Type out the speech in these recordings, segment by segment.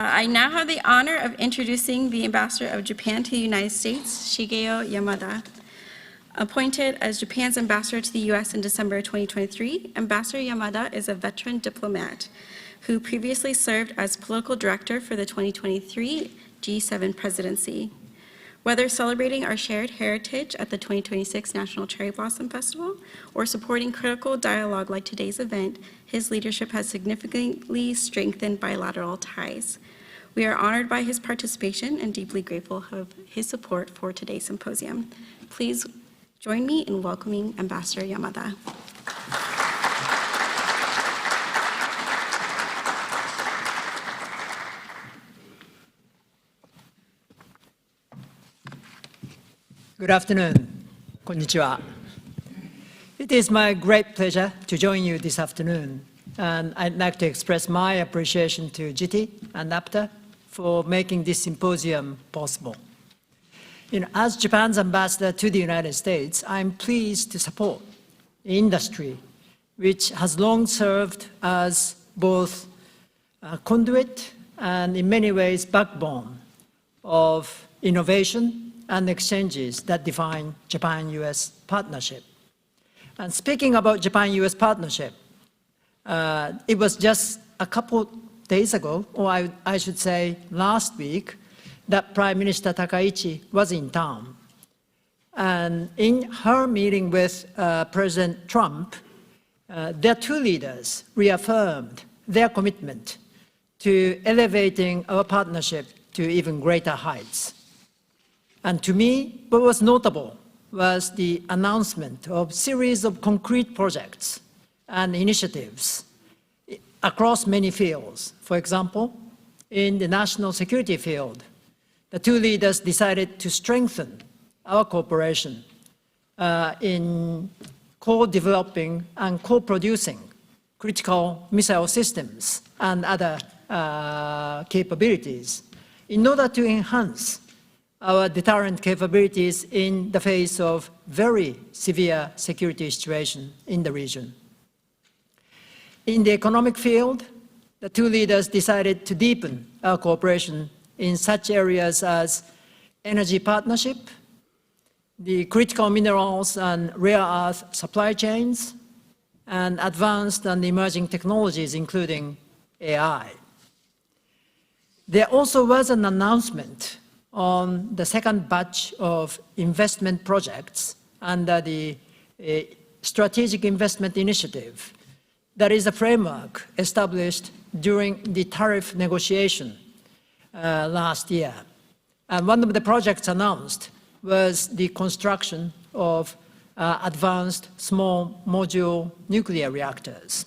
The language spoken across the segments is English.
I now have the honor of introducing the Ambassador of Japan to the United States, Shigeo Yamada. Appointed as Japan's ambassador to the U.S. in December 2023, Ambassador Yamada is a veteran diplomat who previously served as political director for the 2023 G7 presidency. Whether celebrating our shared heritage at the 2026 National Cherry Blossom Festival or supporting critical dialogue like today's event, his leadership has significantly strengthened bilateral ties. We are honored by his participation and deeply grateful of his support for today's symposium. Please join me in welcoming Ambassador Yamada. Good afternoon. Konnichiwa. It is my great pleasure to join you this afternoon, and I'd like to express my appreciation to JITTI and APTA for making this symposium possible. As Japan's ambassador to the United States, I'm pleased to support the industry, which has long served as both a conduit and, in many ways, backbone of innovation and exchanges that define Japan-US partnership. And speaking about Japan-US partnership, it was just a couple days ago, or I should say last week, that Prime Minister Takaichi was in town. And in her meeting with President Trump, their two leaders reaffirmed their commitment to elevating our partnership to even greater heights. And to me, what was notable was the announcement of a series of concrete projects and initiatives across many fields. For example, in the national security field, the two leaders decided to strengthen our cooperation in co-developing and co-producing critical missile systems and other capabilities in order to enhance our deterrent capabilities in the face of very severe security situation in the region. In the economic field, the two leaders decided to deepen our cooperation in such areas as energy partnership, the critical minerals and rare earth supply chains, and advanced and emerging technologies, including AI. There also was an announcement on the second batch of investment projects under the Strategic Investment Initiative. That is a framework established during the tariff negotiation last year. And one of the projects announced was the construction of advanced small modular nuclear reactors.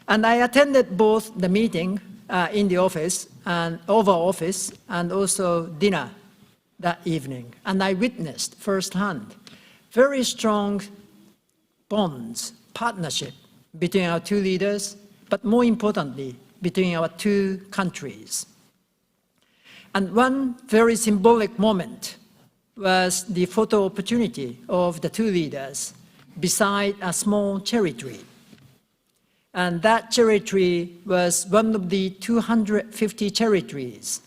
And I attended both the meeting in the office and Oval Office and also dinner that evening. And I witnessed firsthand very strong bonds, partnership between our two leaders, but more importantly, between our two countries. And one very symbolic moment was the photo opportunity of the two leaders beside a small cherry tree. And that cherry tree was one of the 250 cherry trees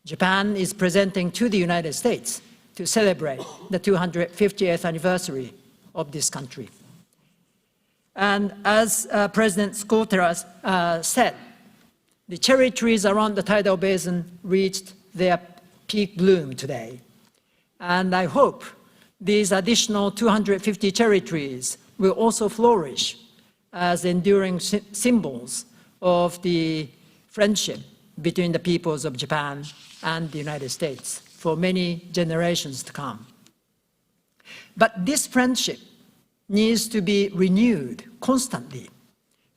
Japan is presenting to the United States to celebrate the 250th anniversary of this country. And as President Scottera said, the cherry trees around the tidal basin reached their peak bloom today. And I hope these additional 250 cherry trees will also flourish as enduring symbols of the friendship between the peoples of Japan and the United States for many generations to come. But this friendship needs to be renewed constantly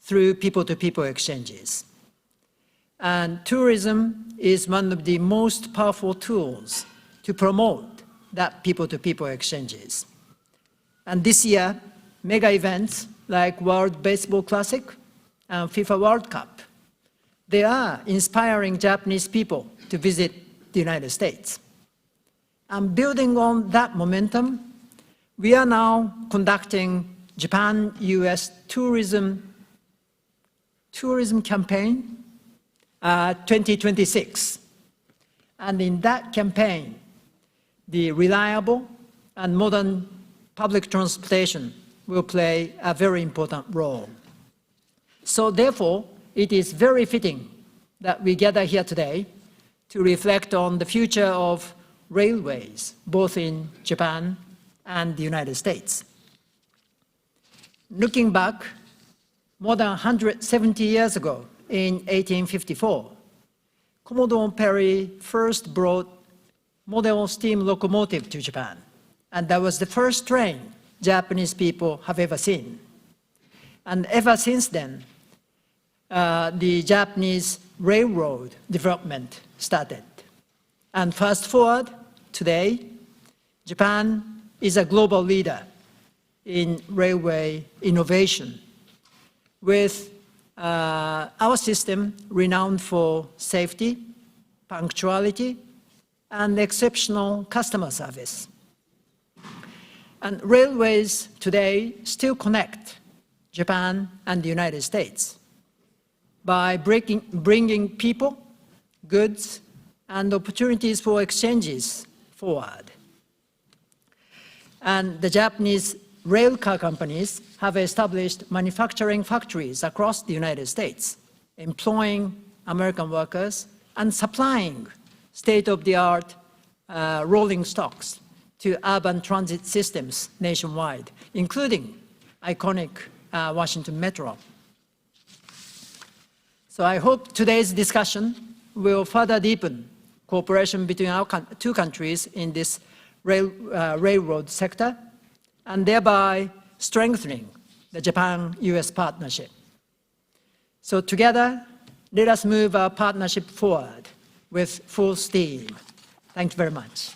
through people-to-people exchanges. And tourism is one of the most powerful tools to promote that people-to-people exchanges. And this year, mega events like World Baseball Classic and FIFA World Cup, they are inspiring Japanese people to visit the United States. And building on that momentum, we are now conducting Japan-US tourism campaign 2026. And in that campaign, the reliable and modern public transportation will play a very important role. So therefore, it is very fitting that we gather here today to reflect on the future of railways, both in Japan and the United States. Looking back, more than 170 years ago, in 1854, Commodore Perry first brought model steam locomotive to Japan, and that was the first train Japanese people have ever seen. And ever since then, the Japanese railroad development started. And fast forward, today, Japan is a global leader in railway innovation, with our system renowned for safety, punctuality, and exceptional customer service. And railways today still connect Japan and the United States by bringing people, goods, and opportunities for exchanges forward. And the Japanese rail car companies have established manufacturing factories across the United States, employing American workers and supplying state-of-the-art rolling stocks to urban transit systems nationwide, including iconic Washington Metro. So I hope today's discussion will further deepen cooperation between our two countries in this railroad sector, and thereby strengthening the Japan-US partnership. So together, let us move our partnership forward with full steam. Thank you very much.